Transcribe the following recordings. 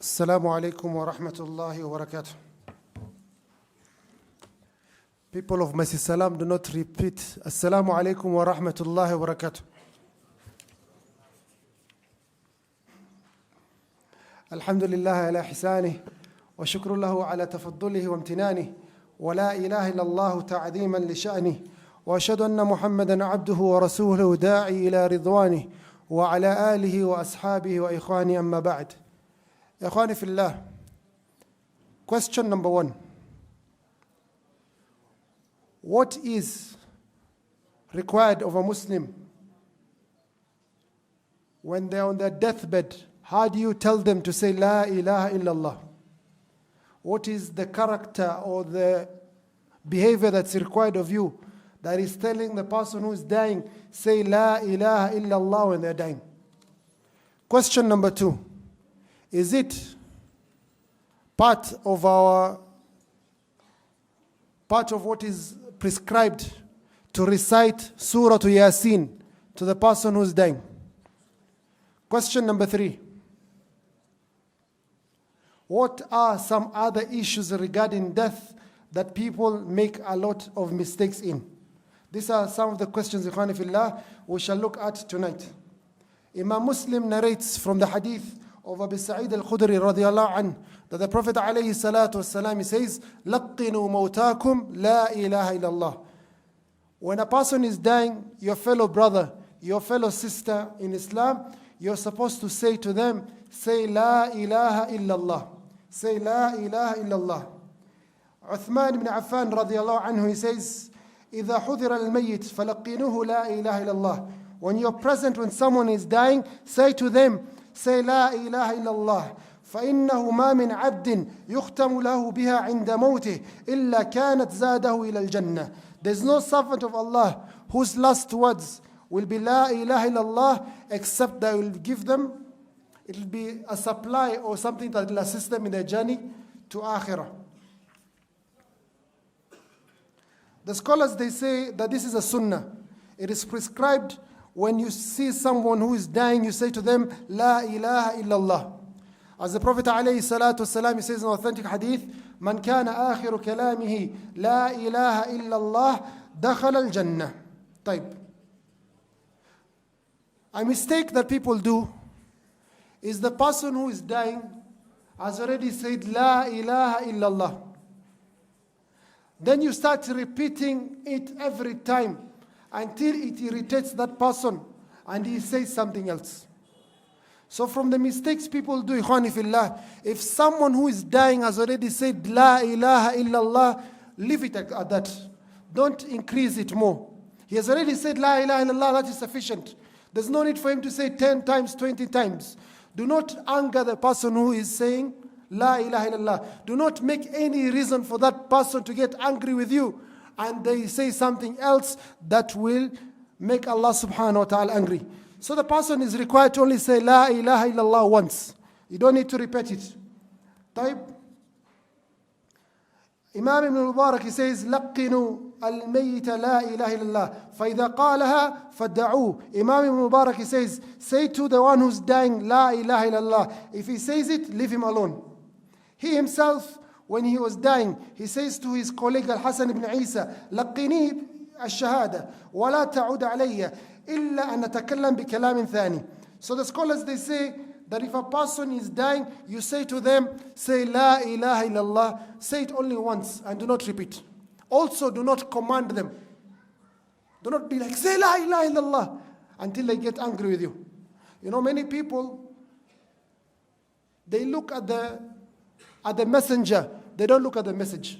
Assalamu alaikum wa rahmatullahi wa barakatuh. People of Masjid Salam, do not repeat. Assalamu alaikum wa rahmatullahi wa barakatuh. Alhamdulillah ala ihsanih wa shukru lahu ala tafaddulihi wa imtinanih wa la ilaha illallah ta'adhiman li sha'nih wa ashhadu anna Muhammadan abduhu wa rasuluhu da'i ila ridwanih wa ala alihi wa ashabihi wa ikhwani amma ba'd. Ikhwani fillah, question number 1. What is required of a Muslim when they're on their deathbed? How do you tell them to say La ilaha illallah? What is the character or the behavior that's required of you that is telling the person who is dying, say La ilaha illallah when they're dying? Question number 2. Is it part of what is prescribed to recite Surah to Yasin to the person who's dying? Question number 3. What are some other issues regarding death that people make a lot of mistakes in? These are some of the questions, Ikhwani Fillah, we shall look at tonight. Imam Muslim narrates from the hadith of Abu Sa'id al-Khudri radiyallahu anhu that the Prophet alayhi salatu wasalam says, لَقِّنُوا مَوْتَاكُمْ لَا إِلَهَ إِلَّا اللَّهِ. When a person is dying, your fellow brother, your fellow sister in Islam, you're supposed to say to them, say La ilaha illallah. Say La ilaha illallah. Uthman ibn Affan radiyallahu anhu, he says, إِذَا حُذِرَ الْمَيِّتِ فَلَقِّنُوهُ لَا إِلَهَ إِلَّا اللَّهِ. When you're present, when someone is dying, say to them, say La ilaha illallah. فإنه ما من عبد يختم له بها عند موته إلا كانت زاده إلى الجنة. There's no servant of Allah whose last words will be La ilaha illallah except that will give them, it will be a supply or something that will assist them in their journey to Akhirah. The scholars, they say that this is a sunnah. It is prescribed when you see someone who is dying, you say to them, La ilaha illallah. As the Prophet alayhi salatu wasalam, he says in authentic hadith, Man kana akhiru kalamihi, La ilaha illallah, dakhala al-jannah. Type. A mistake that people do is the person who is dying has already said La ilaha illallah. Then you start repeating it every time until it irritates that person and he says something else. So from the mistakes people do, Ikhwani Fillah, if someone who is dying has already said La ilaha illallah, leave it at that. Don't increase it more. He has already said La ilaha illallah, that is sufficient. There's no need for him to say 10 times, 20 times. Do not anger the person who is saying La ilaha illallah. Do not make any reason for that person to get angry with you and they say something else that will make Allah subhanahu wa ta'ala angry. So the person is required to only say La ilaha illallah once. You don't need to repeat it. Type. Imam Ibn Mubarak, he says, لَقِّنُوا الْمَيِّتَ لَا إِلَهَ إِلَّا اللَّهِ فَإِذَا قَالَهَا فَدَّعُوهُ. Imam Ibn Mubarak, he says, say to the one who's dying, La ilaha illallah. If he says it, leave him alone. He himself, when he was dying, he says to his colleague Al-Hasan ibn Isa, لَقِّنِي الشَّهَادَةِ وَلَا تَعُودَ عَلَيَّ إِلَّا أَن نَتَكَلَّمْ بِكَلَامٍ ثَانٍ. So the scholars, they say that if a person is dying, you say to them, say La ilaha illallah, say it only once and do not repeat. Also, do not command them. Do not be like, say La ilaha illallah, until they get angry with you. You know, many people, they look at the messenger, they don't look at the message.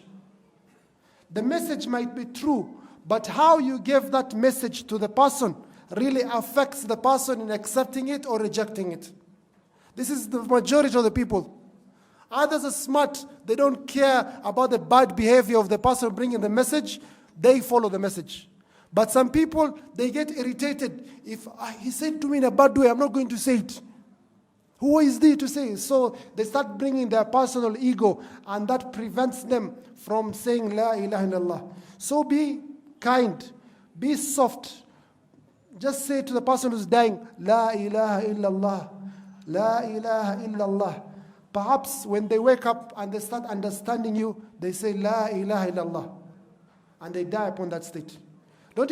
The message might be true, but how you give that message to the person really affects the person in accepting it or rejecting it. This is the majority of the people. Others are smart, they don't care about the bad behavior of the person bringing the message, they follow the message. But some people, they get irritated. If he said to me in a bad way, I'm not going to say it. Who is there to say? So they start bringing their personal ego, and that prevents them from saying La ilaha illallah. So be kind, be soft. Just say to the person who's dying, La ilaha illallah, La ilaha illallah. Perhaps when they wake up and they start understanding you, they say, La ilaha illallah. And they die upon that state. Don't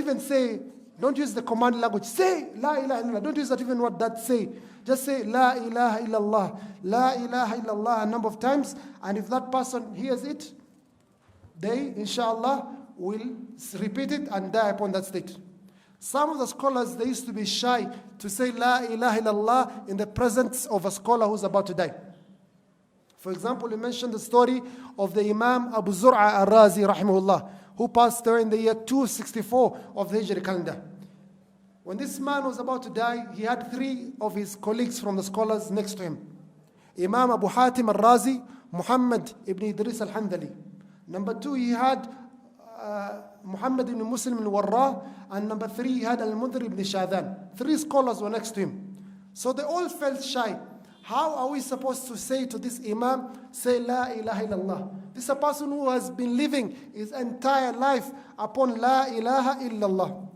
use the command language. Say, La ilaha illallah. Don't use that even what that say. Just say, La ilaha illallah. La ilaha illallah a number of times. And if that person hears it, they, inshallah, will repeat it and die upon that state. Some of the scholars, they used to be shy to say La ilaha illallah in the presence of a scholar who's about to die. For example, we mentioned the story of the Imam Abu Zur'a al-Razi rahimahullah, who passed away in the year 264 of the Hijri calendar. When this man was about to die, he had 3 of his colleagues from the scholars next to him. Imam Abu Hatim al-Razi, Muhammad ibn Idris al-Handali. Number 2, he had Muhammad ibn Muslim al-Warrah, and number 3, he had al-Mundhir ibn Shadhan. 3 scholars were next to him. So they all felt shy. How are we supposed to say to this Imam, say La ilaha illallah? This is a person who has been living his entire life upon La ilaha illallah.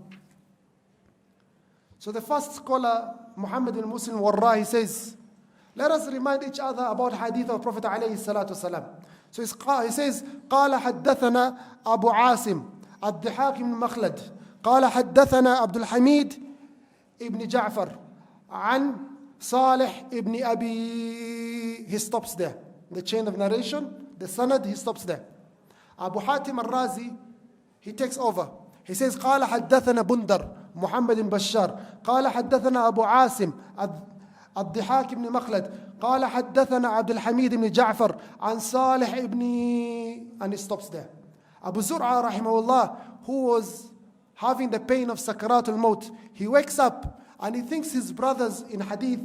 So the first scholar, Muhammad ibn Muslim al-Warrah, he says, let us remind each other about hadith of Prophet alayhi salatu wasalam. So he says, قال حدثنا أبو عاصم الضحاك بن مخلد قال حدثنا عبد الحميد ابن جعفر عن صالح ibn Abi. He stops there. The chain of narration, the sanad, he stops there. Abu Hatim al-Razi, he takes over. He says, قال حدثنا بندر محمد بن بشار قال حدثنا أبو عاصم الضحاك بن مخلد قال حدثنا عبد الحميد بن جعفر عن صالح ibn, and he stops there. Abu Zur'a rahimahullah, who was having the pain of Sakarat al-Maut, he wakes up and he thinks his brothers in hadith,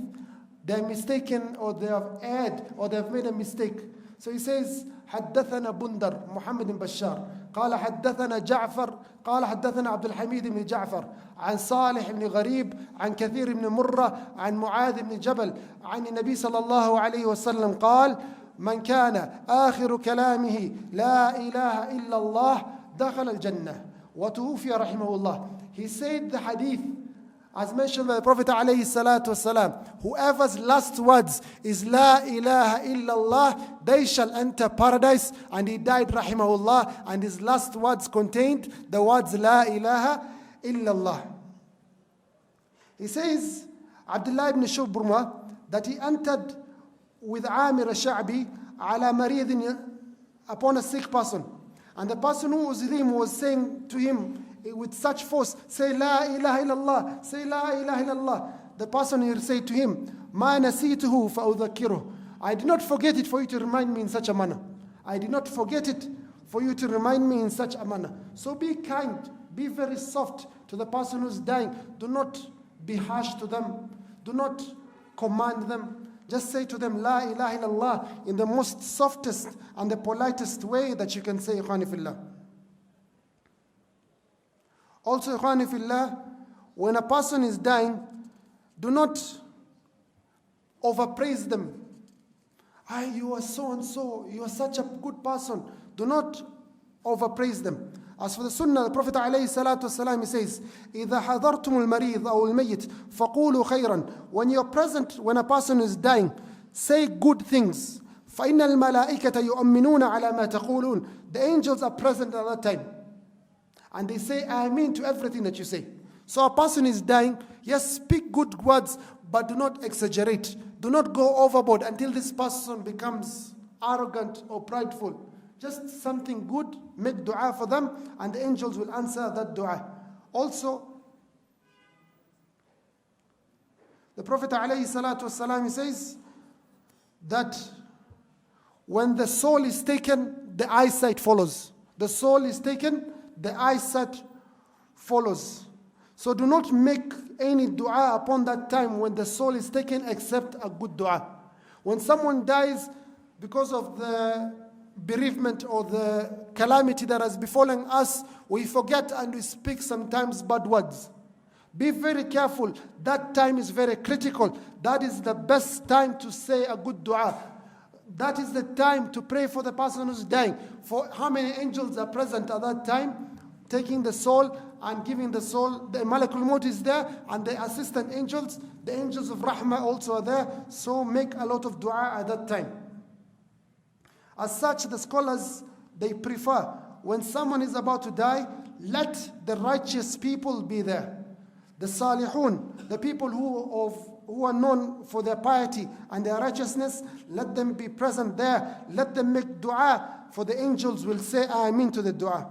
they're mistaken or they have erred or they have made a mistake. So he says, حدثنا بندر محمد بن بشار قال حدثنا جعفر قال حدثنا عبد الحميد بن جعفر عن صالح بن غريب عن كثير بن مرة عن معاذ بن جبل عن النبي صلى الله عليه وسلم قال من كان آخر كلامه لا إله إلا الله دخل الجنة وتوفي رحمه الله. He said the hadith as mentioned by the Prophet alayhi salatu wasalam, whoever's last words is La ilaha illallah, they shall enter paradise. And he died rahimahullah, and his last words contained the words La ilaha illallah. He says, Abdullah ibn Shubruma, that he entered with Amir al-Sha'bi ala maridin, upon a sick person. And the person who was with him was saying to him with such force, say La ilaha illallah, say La ilaha illallah. The person here said to him, Ma nasituhu fa'udhakiruh. I did not forget it for you to remind me in such a manner. I did not forget it for you to remind me in such a manner. So be kind, be very soft to the person who's dying. Do not be harsh to them. Do not command them. Just say to them, La ilaha illallah, in the most softest and the politest way that you can say, Ikhwani fillah. Also, Ikhwani fillah, when a person is dying, do not overpraise them. You are so and so, you are such a good person. Do not overpraise them. As for the sunnah, the Prophet ﷺ, he says, إِذَا حَضَرْتُمُ الْمَرِيضَ أَوْ الْمَيِّتِ فَقُولُوا خَيْرًا. When you're present, when a person is dying, say good things. فَإِنَّ الْمَلَائِكَةَ يُؤَمِّنُونَ عَلَى مَا تَقُولُونَ. The angels are present at that time. And they say, Ameen to everything that you say. So a person is dying, yes, speak good words, but do not exaggerate. Do not go overboard until this person becomes arrogant or prideful. Just something good, make dua for them, and the angels will answer that dua. Also, the Prophet ﷺ, he says that when the soul is taken, the eyesight follows. The soul is taken, the eyesight follows. So do not make any dua upon that time when the soul is taken except a good dua. When someone dies because of the bereavement or the calamity that has befallen us, we forget and we speak sometimes bad words. Be very careful. That time is very critical. That is the best time to say a good dua. That is the time to pray for the person who's dying. For how many angels are present at that time, taking the soul and giving the soul. The Malakul Maut is there, and the assistant angels, the angels of Rahmah also are there. So make a lot of dua at that time. As such, the scholars, they prefer when someone is about to die, let the righteous people be there. The salihun, the people who are known for their piety and their righteousness, let them be present there. Let them make dua, for the angels will say Ameen to the dua.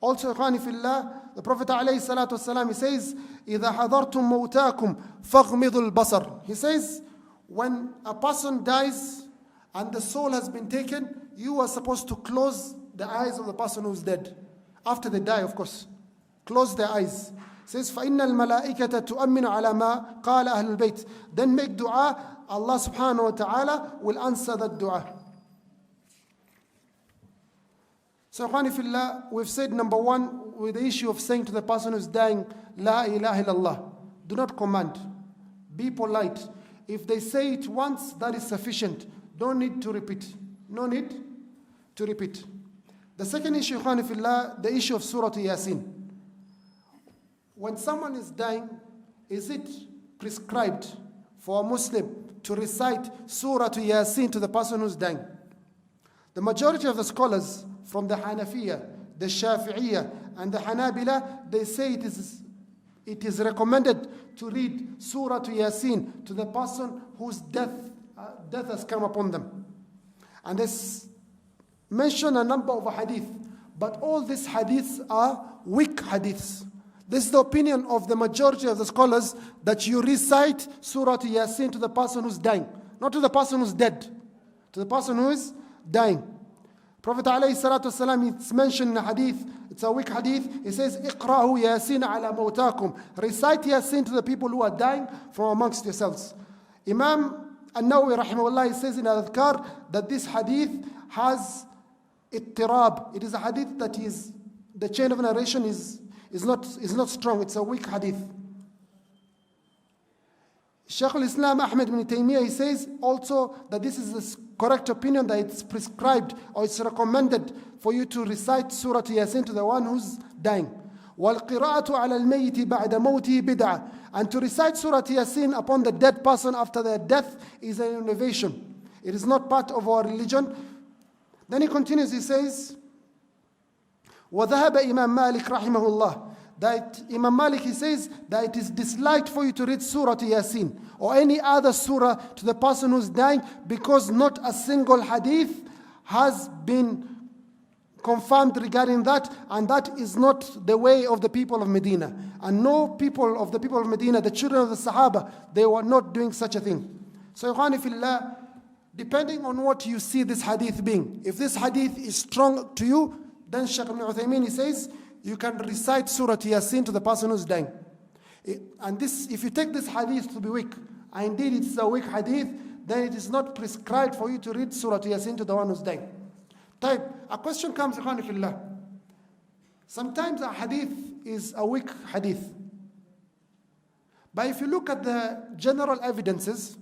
Also, ikhwani fillah, the Prophet ﷺ, he says, إِذَا حَضَرْتُم مَوْتَاكُمْ فَاغْمِضُوا الْبَصَرِ. He says, when a person dies and the soul has been taken, you are supposed to close the eyes of the person who's dead. After they die, of course. Close their eyes. It says, فَإِنَّ الْمَلَائِكَةَ تُؤَمِّنُ عَلَى مَا قَالَ أَهْلُ الْبَيْتِ. Then make dua, Allah subhanahu wa ta'ala will answer that dua. So, ikhwani fillah, we've said number one, with the issue of saying to the person who's dying, La ilaha illallah. Do not command. Be polite. If they say it once, that is sufficient. Don't need to repeat. No need to repeat. The second issue, ikhwani fillah, the issue of Surah Yasin. When someone is dying, is it prescribed for a Muslim to recite Surah Yasin to the person who's dying? The majority of the scholars from the Hanafiya, the Shafi'iyya, and the Hanabila, they say it is recommended to read Surah Yasin to the person whose death has come upon them. And they mention a number of hadith, but all these hadiths are weak hadiths. This is the opinion of the majority of the scholars, that you recite Surah Yasin to the person who's dying, not to the person who's dead, to the person who is dying. Prophet ﷺ, it's mentioned in a hadith, it's a weak hadith, he says, اقرأوا ياسين على موتاكم. Recite Yasin to the people who are dying from amongst yourselves. Imam An-Nawawi rahimahullah, he says in Al-Adhkar that this hadith has ittirab. It is a hadith that is, the chain of narration is not strong. It's a weak hadith. Shaykh al-Islam Ahmed ibn Taymiyyah, he says also that this is the correct opinion, that it's prescribed or it's recommended for you to recite Surah Yasin to the one who's dying. وَالْقِرَاءَةُ عَلَى الْمَيِّتِ بَعْدَ مَوْتِهِ بِدْعَةٌ. And to recite Surah Yasin upon the dead person after their death is an innovation. It is not part of our religion. Then he continues, he says, وَذَهَبَ إِمَامْ مَالِكْ رَحِمَهُ اللَّهِ. That Imam Malik, he says that it is disliked for you to read Surah Yasin or any other surah to the person who's dying, because not a single hadith has been confirmed regarding that, and that is not the way of the people of Medina. And no people of the people of Medina, the children of the Sahaba, they were not doing such a thing. So, ikhwani fillah, depending on what you see this hadith being, if this hadith is strong to you, then Shaykh ibn Uthaymeen, he says, you can recite Surah Yasin to the person who's dying. And this, if you take this hadith to be weak, and indeed it's a weak hadith, then it is not prescribed for you to read Surah Yasin to the one who's dying. A question comes, ikhwani fillah. Sometimes a hadith is a weak hadith. But if you look at the general evidences,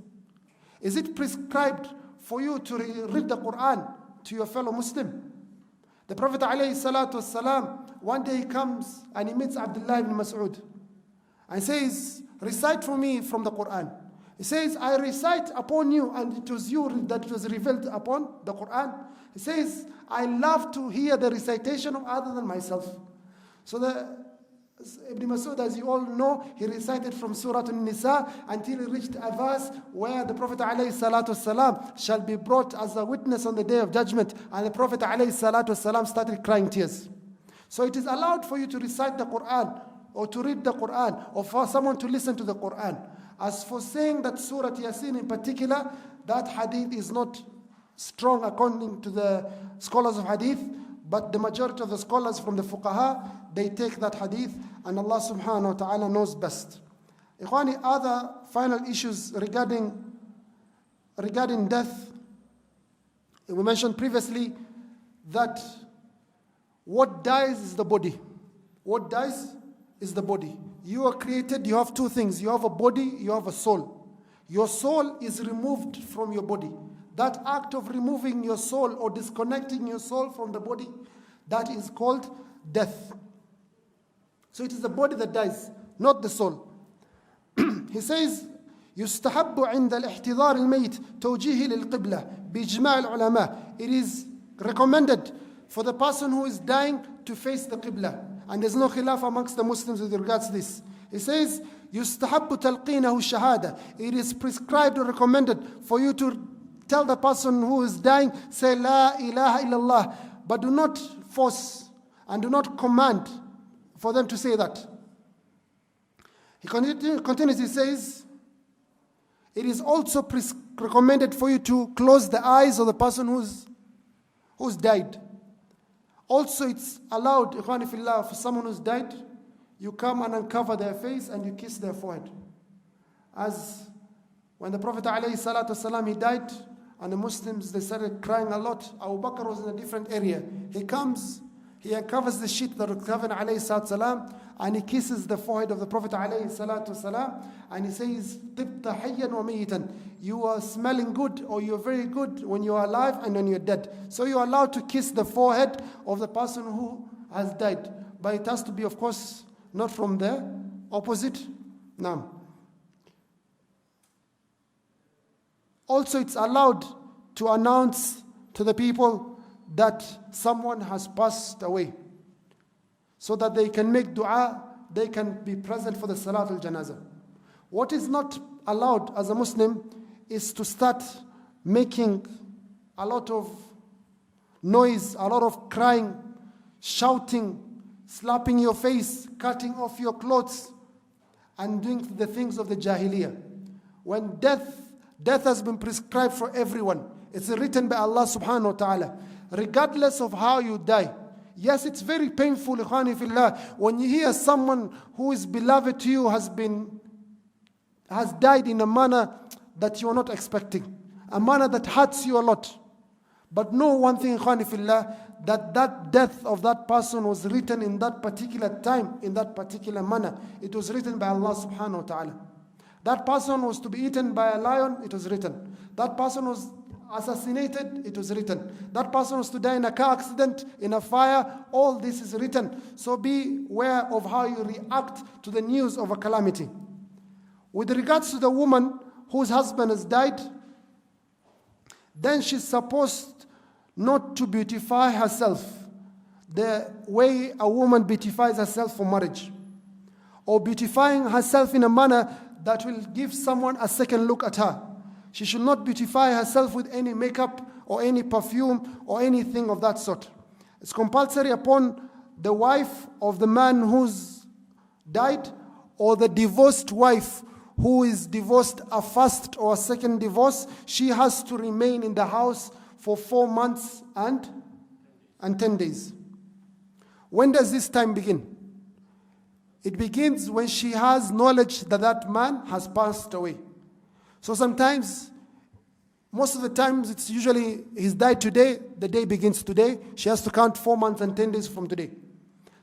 is it prescribed for you to read the Quran to your fellow Muslim? The Prophet ﷺ, one day he comes and he meets Abdullah ibn Mas'ud and says, recite for me from the Quran. He says, I recite upon you, and it was you that was revealed upon the Quran. He says, I love to hear the recitation of other than myself. So Ibn Mas'ud, as you all know, he recited from Surah An-Nisa until he reached a verse where the Prophet ﷺ shall be brought as a witness on the day of judgment. And the Prophet ﷺ started crying tears. So it is allowed for you to recite the Quran, or to read the Quran, or for someone to listen to the Quran. As for saying that Surah Yasin in particular, that hadith is not strong according to the scholars of hadith, but the majority of the scholars from the fuqaha, they take that hadith, and Allah subhanahu wa ta'ala knows best. Ikhwani, other final issues regarding death. We mentioned previously that what dies is the body. What dies is the body. You are created, you have two things. You have a body, you have a soul. Your soul is removed from your body. That act of removing your soul or disconnecting your soul from the body, that is called death. So it is the body that dies, not the soul. He says, يستحب عند الاحتضار الميت توجيهه للقبلة بإجماع العلماء. It is recommended for the person who is dying to face the Qibla. And there's no khilaf amongst the Muslims with regards to this. It says, يستحب تلقينه الشهادة. It is prescribed or recommended for you to tell the person who is dying, say La ilaha illallah, but do not force and do not command for them to say that. He continues, he says, it is also recommended for you to close the eyes of the person who's died. Also, it's allowed, ikhwani fillah, for someone who's died, you come and uncover their face and you kiss their forehead. As when the Prophet ﷺ, he died, and the Muslims, they started crying a lot. Abu Bakr was in a different area. He comes, he uncovers the sheet that was covered ﷺ, and he kisses the forehead of the Prophet ﷺ, and he says, "Tibta hayyan wa mayitan." You are smelling good, or you are very good when you are alive and when you are dead. So you are allowed to kiss the forehead of the person who has died. But it has to be, of course, not from the opposite. Now, also it's allowed to announce to the people that someone has passed away, so that they can make dua, they can be present for the Salat al-Janazah. What is not allowed as a Muslim is to start making a lot of noise, a lot of crying, shouting, slapping your face, cutting off your clothes, and doing the things of the Jahiliyyah. When death has been prescribed for everyone. It's written by Allah subhanahu wa ta'ala. Regardless of how you die. Yes, it's very painful, ikhwani fillah, when you hear someone who is beloved to you has died in a manner that you are not expecting. A manner that hurts you a lot. But know one thing, ikhwani fillah, that death of that person was written in that particular time, in that particular manner. It was written by Allah subhanahu wa ta'ala. That person was to be eaten by a lion, it was written. That person was assassinated, it was written. That person was to die in a car accident, in a fire, all this is written. So be aware of how you react to the news of a calamity. With regards to the woman whose husband has died, then she's supposed not to beautify herself the way a woman beautifies herself for marriage, or beautifying herself in a manner that will give someone a second look at her. She should not beautify herself with any makeup or any perfume or anything of that sort. It's compulsory upon the wife of the man who's died, or the divorced wife who is divorced a first or a second divorce. She has to remain in the house for 4 months and 10 days. When does this time begin? It begins when she has knowledge that that man has passed away. So sometimes, most of the times, it's usually he's died today, the day begins today. She has to count 4 months and 10 days from today.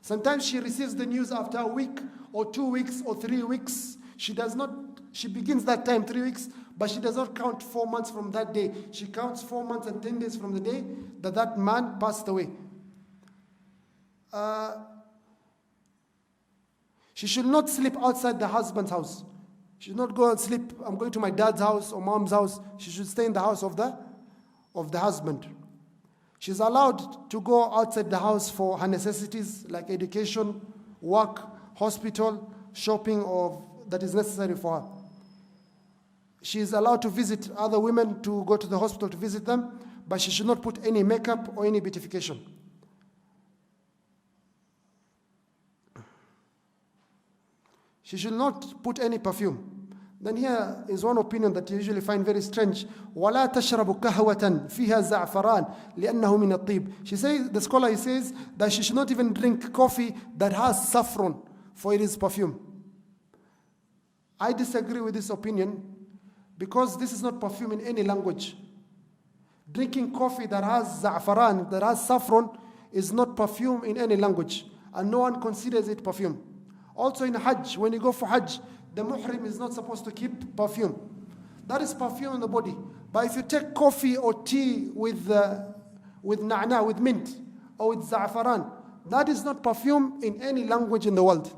Sometimes she receives the news after a week or 2 weeks or 3 weeks. She begins that time 3 weeks, but she does not count 4 months from that day. She counts 4 months and 10 days from the day that that man passed away. She should not sleep outside the husband's house. She should not go and sleep, I'm going to my dad's house or mom's house. She should stay in the house of the husband. She's allowed to go outside the house for her necessities like education, work, hospital, shopping, or that is necessary for her. She is allowed to visit other women, to go to the hospital to visit them, but she should not put any makeup or any beautification. She should not put any perfume. Then here is one opinion that you usually find very strange. وَلَا تَشْرَبُ كَهْوَةً فِيهَا زَعْفَرَانٍ لِأَنَّهُ مِنَ الطِّيبِ. The scholar, he says that she should not even drink coffee that has saffron, for it is perfume. I disagree with this opinion because this is not perfume in any language. Drinking coffee that has za'faran, that has saffron, is not perfume in any language, and no one considers it perfume. Also in Hajj, when you go for Hajj, the muhrim is not supposed to keep perfume. That is perfume in the body. But if you take coffee or tea with na'na, with mint, or with za'faran, that is not perfume in any language in the world.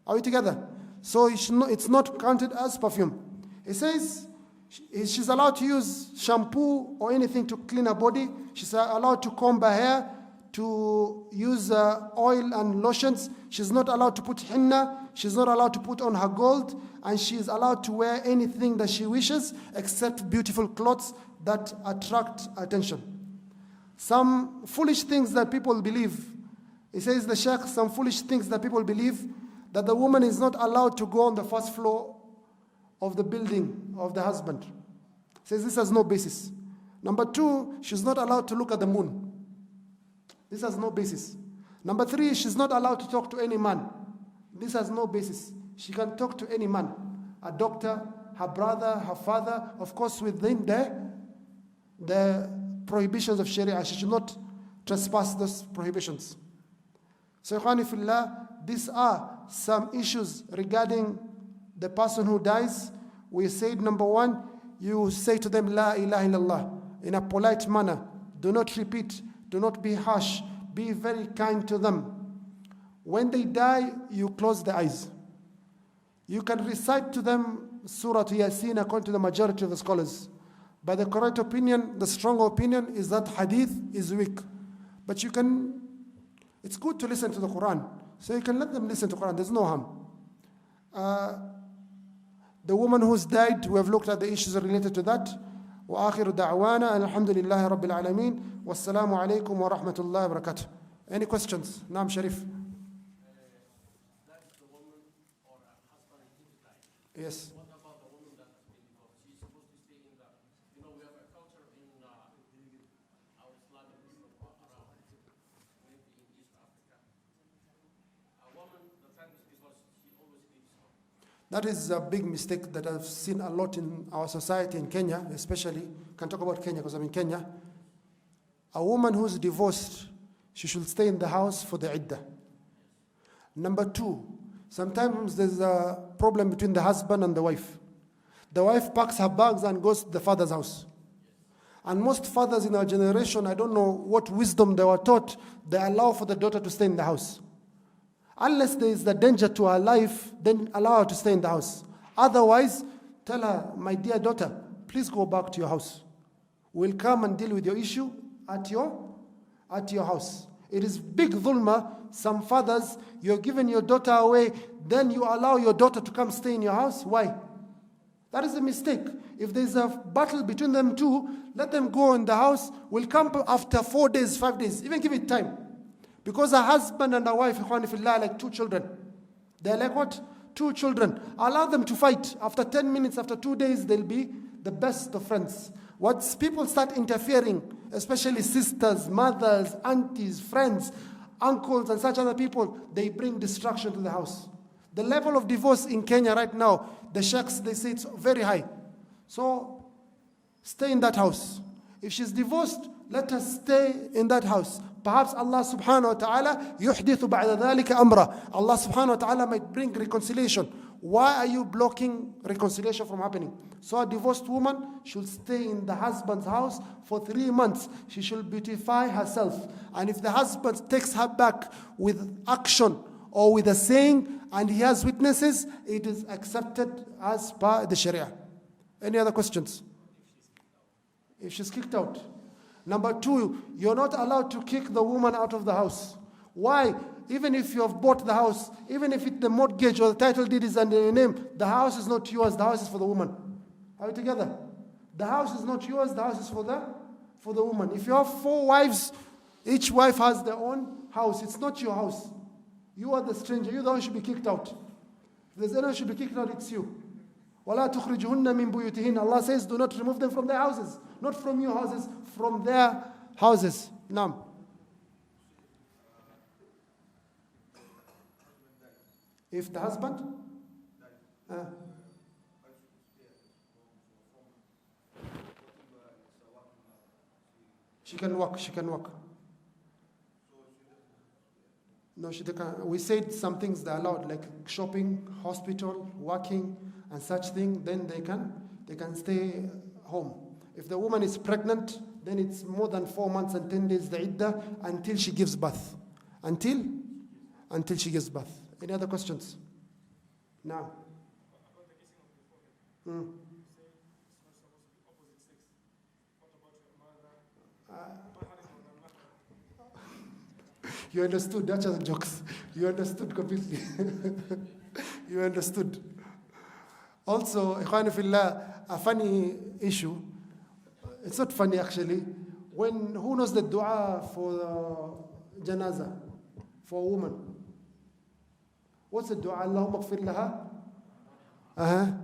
Are we together? So it's not counted as perfume. He says she's allowed to use shampoo or anything to clean her body. She's allowed to comb her hair, to use oil and lotions. She's not allowed to put henna. She's not allowed to put on her gold. And she's allowed to wear anything that she wishes except beautiful clothes that attract attention. Some foolish things that people believe. He says, the Sheikh, some foolish things that people believe, that the woman is not allowed to go on the first floor of the building of the husband. He says this has no basis. Number 2, she's not allowed to look at the moon. This has no basis. Number 3, she's not allowed to talk to any man. This has no basis. She can talk to any man. A doctor, her brother, her father, of course within the prohibitions of Sharia. She should not trespass those prohibitions. So, Ikhwani fillah, these are some issues regarding the person who dies. We said, number 1, you say to them, La ilaha illallah, in a polite manner. Do not repeat. Do not be harsh. Be very kind to them. When they die, you close the eyes. You can recite to them Surah Yasin according to the majority of the scholars. But the correct opinion, the strong opinion, is that hadith is weak. But you can, it's good to listen to the Quran. So you can let them listen to the Quran. There's no harm. The woman who's died, we have looked at the issues related to that. وآخر دعوانا الحمد لله رب العالمين والسلام عليكم ورحمة الله وبركاته. Any questions? Naam Sharif. Yes. What about the woman that has been divorced? She's supposed to stay in the, we have a culture in our Islamic people around, maybe in East Africa. A woman, the time is divorced, she always leaves home. That is a big mistake that I've seen a lot in our society in Kenya, especially. Can talk about Kenya because I'm in Kenya. A woman who's divorced, she should stay in the house for the iddah. Number 2, sometimes there's a problem between the husband and the wife. The wife packs her bags and goes to the father's house. And most fathers in our generation, I don't know what wisdom they were taught, they allow for the daughter to stay in the house. Unless there is the danger to her life, then allow her to stay in the house. Otherwise, tell her, my dear daughter, please go back to your house. We'll come and deal with your issue at your house. It is big dhulma. Some fathers, you're giving your daughter away, then you allow your daughter to come stay in your house. Why? That is a mistake. If there's a battle between them two, let them go in the house. We'll come after 4 days, 5 days, even give it time. Because a husband and a wife, ikhwani fillah, like 2 children. They're like what? 2 children. Allow them to fight. After 10 minutes, after 2 days, they'll be the best of friends. Once people start interfering, especially sisters, mothers, aunties, friends, uncles and such other people, they bring destruction to the house. The level of divorce in Kenya right now, the sheikhs, they say it's very high. So stay in that house. If she's divorced, let her stay in that house. Perhaps Allah subhanahu wa ta'ala yuhdithu ba'da dhalika amra. Allah subhanahu wa ta'ala might bring reconciliation. Why are you blocking reconciliation from happening? So a divorced woman should stay in the husband's house for 3 months. She should beautify herself. And if the husband takes her back with action or with a saying and he has witnesses, it is accepted as per the Sharia. Any other questions? If she's kicked out. Number 2, you're not allowed to kick the woman out of the house. Why? Even if you have bought the house, even if the mortgage or the title deed is under your name, the house is not yours, the house is for the woman. Are we together? The house is not yours, the house is for the woman. If you have 4 wives, each wife has their own house. It's not your house. You are the stranger. You're the one who should be kicked out. If there's anyone who should be kicked out, it's you. وَلَا تُخْرِجُهُنَّ مِن بُيُوتِهِنَّ. Allah says, do not remove them from their houses. Not from your houses, from their houses. Naam. If the husband? She can walk. No, she can. We said some things that are allowed, like shopping, hospital, working, and such thing. Then they can stay home. If the woman is pregnant, then it's more than 4 months and 10 days the iddah until she gives birth. Until she gives birth. Any other questions? Now. You understood, that's just jokes. You understood completely. You understood. Also, ikhwani fillah, a funny issue. It's not funny actually. Who knows the dua for janaza, for a woman? What's the dua? Allahumma ighfir laha.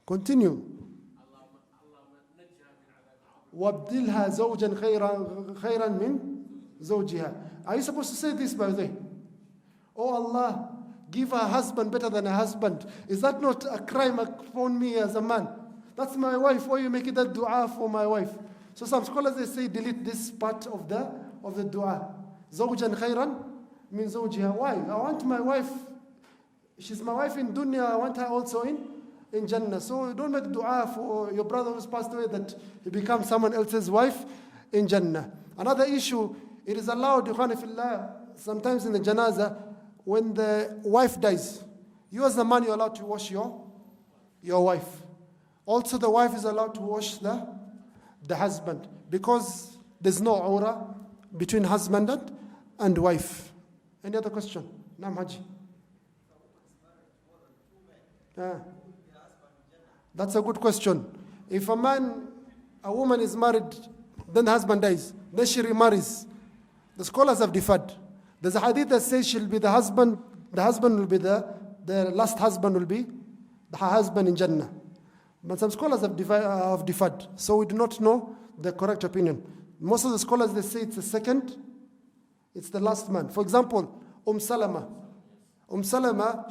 Continue. وَابْدِلْهَا زَوْجًا خَيْرًا مِنْ زَوْجِهَا. Are you supposed to say this by the way? Oh Allah, give her a husband better than a husband. Is that not a crime upon me as a man? That's my wife. Why are you making that dua for my wife? So some scholars, they say delete this part of the dua. زَوْجًا خَيْرًا مِنْ زَوْجِهَا. Why? I want my wife. She's my wife in dunya. I want her also in Jannah. So don't make dua for your brother who's passed away that he becomes someone else's wife in Jannah. Another issue, it is allowed, ikhwani fillah, sometimes in the janazah, when the wife dies, you as the man, you're allowed to wash your wife. Also the wife is allowed to wash the husband, because there's no aura between husband and wife. Any other question? Naam Haji. That's a good question. If a woman is married, then the husband dies, then she remarries. The scholars have differed. There's a hadith that says she'll be the husband will be the last husband will be her husband in Jannah. But some scholars have differed. So we do not know the correct opinion. Most of the scholars, they say it's the second, it's the last man. For example, Salama,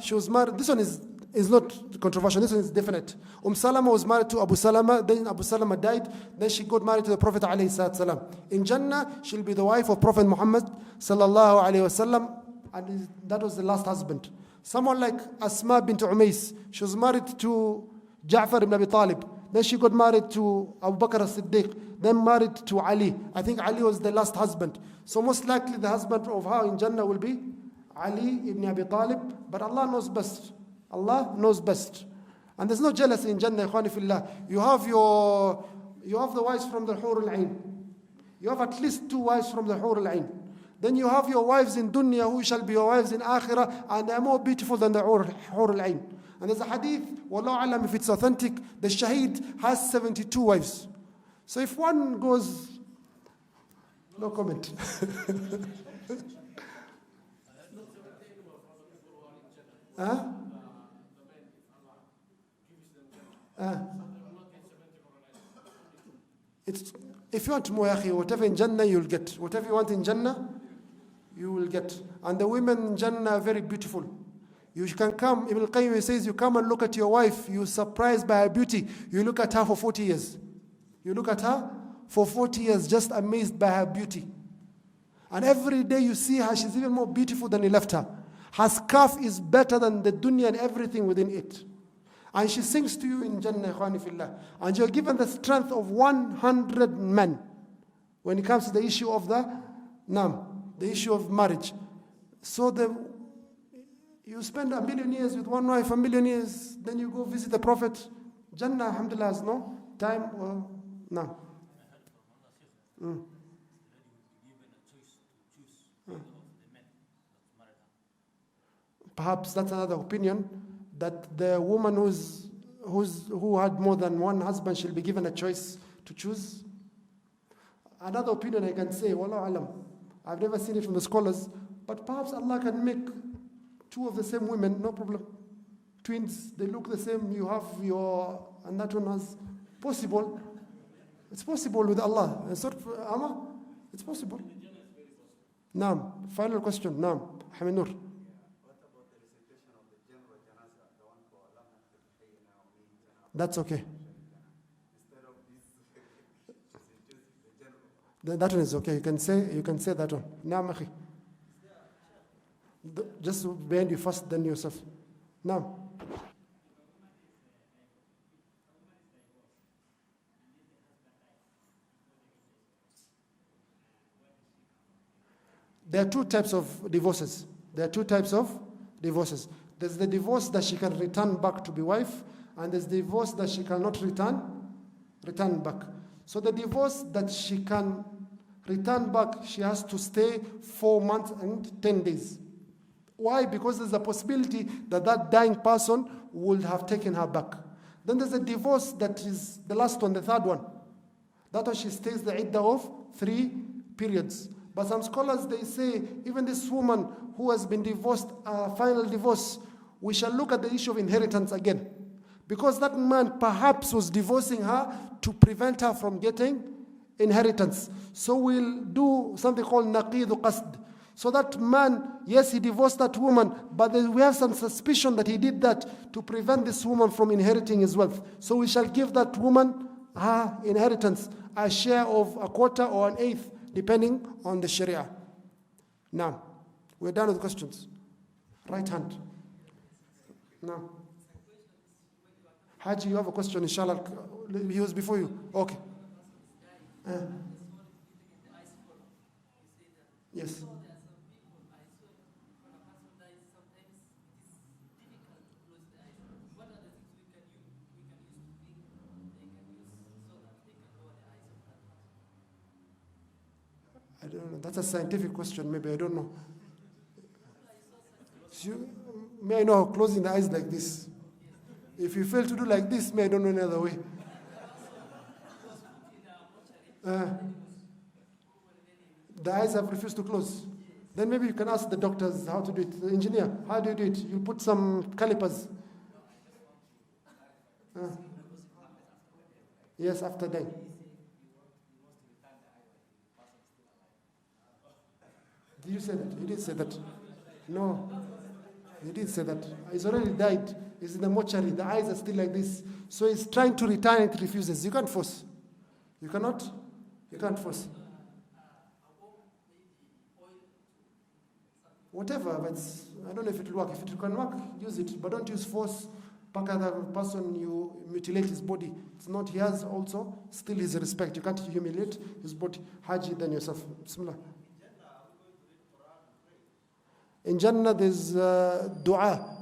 she was married, this one is not controversial, this one is definite. Salama was married to Abu Salama, then Abu Salama died, then she got married to the Prophet ﷺ. In Jannah, she'll be the wife of Prophet Muhammad sallallahu alaihi wasallam, and that was the last husband. Someone like Asma bint Umays, she was married to Ja'far ibn Abi Talib, then she got married to Abu Bakr as-Siddiq, then married to Ali. I think Ali was the last husband. So most likely the husband of her in Jannah will be Ali ibn Abi Talib, but Allah knows best. Allah knows best. And there's no jealousy in Jannah, ikhwani fillah. You have the wives from the Hur al-Ain. You have at least 2 wives from the Hur al-Ain. Then you have your wives in dunya who shall be your wives in akhirah, and they are more beautiful than the Hur al-Ain. And there's a hadith, wallahu alam if it's authentic, the shaheed has 72 wives. So if one goes, no comment. Huh? If you want more, whatever in Jannah you'll get. Whatever you want in Jannah, you will get. And the women in Jannah are very beautiful. You can come, Ibn al-Qayyim says, you come and look at your wife, you're surprised by her beauty. You look at her for 40 years. You look at her for 40 years, just amazed by her beauty. And every day you see her, she's even more beautiful than you left her. Her scarf is better than the dunya and everything within it. And she sings to you in Jannah, ikhwani fillah. And you're given the strength of 100 men. When it comes to the issue of the issue of marriage. So you spend 1,000,000 years with one wife, 1,000,000 years, then you go visit the Prophet. Jannah, alhamdulillah, has no time or no. Perhaps that's another opinion, that the woman who had more than one husband shall be given a choice to choose. Another opinion I can say, wallahu alam, I've never seen it from the scholars, but perhaps Allah can make 2 of the same women, no problem. Twins, they look the same, you have and that one has, possible. It's possible with Allah. It's not, it's possible. Naam, final question, Naam, Hamid Nur. That's okay. That one is okay. You can say that one. Naam akhi. Just behind you first, then yourself. Naam. There are 2 types of divorces. There's the divorce that she can return back to be wife, and there's the divorce that she cannot return back. So the divorce that she can return back, she has to stay 4 months and 10 days. Why? Because there's a possibility that that dying person would have taken her back. Then there's a divorce that is the last one, the third one. That one she stays the iddah of 3 periods. But some scholars, they say, even this woman who has been divorced, final divorce, we shall look at the issue of inheritance again. Because that man perhaps was divorcing her to prevent her from getting inheritance. So we'll do something called naqidu qasd. So that man, yes, he divorced that woman, but we have some suspicion that he did that to prevent this woman from inheriting his wealth. So we shall give that woman her inheritance, a share of a quarter or an eighth, depending on the Sharia. Now, we're done with questions. Right hand. Now. Haji, you have a question, inshallah. He was before you. Okay. Yes. I don't know. That's a scientific question, maybe. I don't know. May I know how closing the eyes like this? If you fail to do like this, may I don't know any other way. The eyes have refused to close. Then maybe you can ask the doctors how to do it. The engineer, how do you do it? You put some calipers. Yes, after dying. Did you say that? You didn't say that. No, you didn't say that. He's already died. He's in the mortuary. The eyes are still like this. So he's trying to return and it refuses. You can't force. You cannot. You can't force. Whatever, but I don't know if it will work. If it can work, use it. But don't use force. Back at the person, you mutilate his body. It's not, he has also still his respect. You can't humiliate his body. Haji, then yourself. Bismillah. In Jannah, there's dua.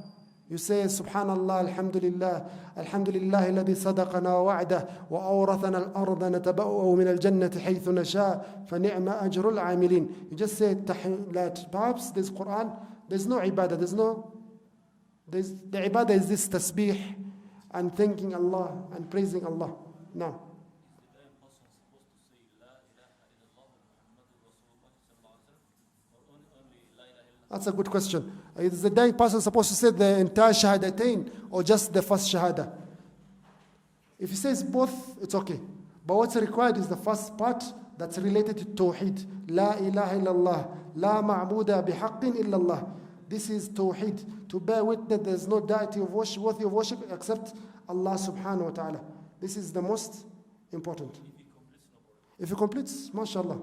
You say, Subhanallah, Alhamdulillah, Alhamdulillah, الذي صدقنا وعده وأورثنا الأرض نتبوأ من الجنة حيث نشاء فنعم أجر العاملين. You just say that perhaps there's Quran, there's no ibadah, the ibadah is this tasbih and thanking Allah and praising Allah. Now. That's a good question. Is the dying person supposed to say the entire shahadatain or just the first shahada? If he says both, it's okay. But what's required is the first part that's related to Tawheed. La ilaha illallah. La ma'buda bihaqqin illallah. This is Tawheed. To bear witness there's no deity of worship, worthy of worship except Allah subhanahu wa ta'ala. This is the most important. If he completes, mashallah.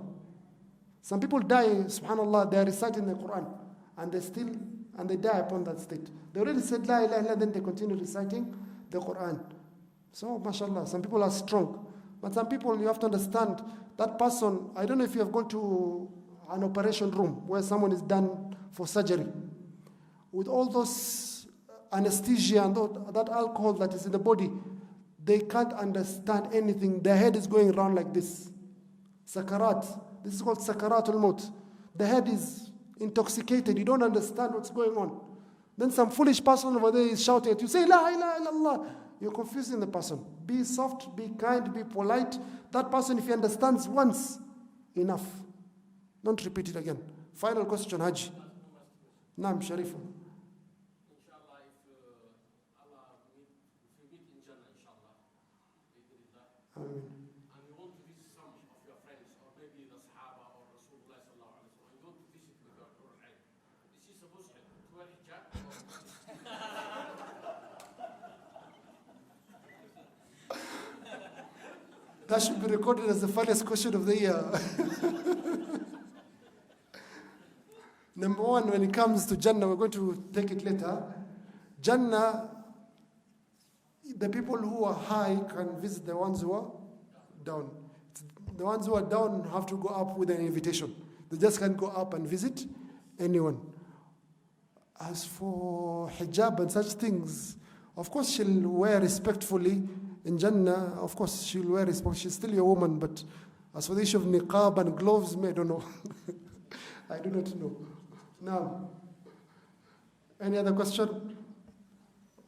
Some people die, subhanallah, they are reciting the Quran. And they die upon that state. They already said La ilaha illallah, then they continue reciting the Quran. So, mashallah, some people are strong. But some people, you have to understand, that person, I don't know if you have gone to an operation room where someone is done for surgery. With all those anesthesia and that alcohol that is in the body, they can't understand anything. Their head is going around like this. Sakarat. This is called sakaratul maut. The head is intoxicated. You don't understand what's going on. Then some foolish person over there is shouting at you. Say, La ilaha illallah. You're confusing the person. Be soft, be kind, be polite. That person, if he understands once, enough. Don't repeat it again. Final question, Haji. Naam, Sharif. Inshallah, if Allah meet in Jannah, inshallah. Amen. And you want to visit some of your friends, or maybe the Sahaba or Rasulullah sallallahu alaihi wasallam, you want to visit with your Quran. Is he supposed to wear hijab? That should be recorded as the funniest question of the year. Number one, when it comes to Jannah, we're going to take it later. Jannah, the people who are high can visit the ones who are down. The ones who are down have to go up with an invitation. They just can't go up and visit anyone. As for hijab and such things, of course she'll wear respectfully in Jannah. Of course she'll wear respectfully. She's still a woman, but As for the issue of niqab and gloves, I don't know. I do not know. Now, any other question?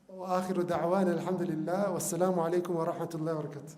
وآخر دعوانا الحمد لله والسلام عليكم ورحمة الله وبركاته.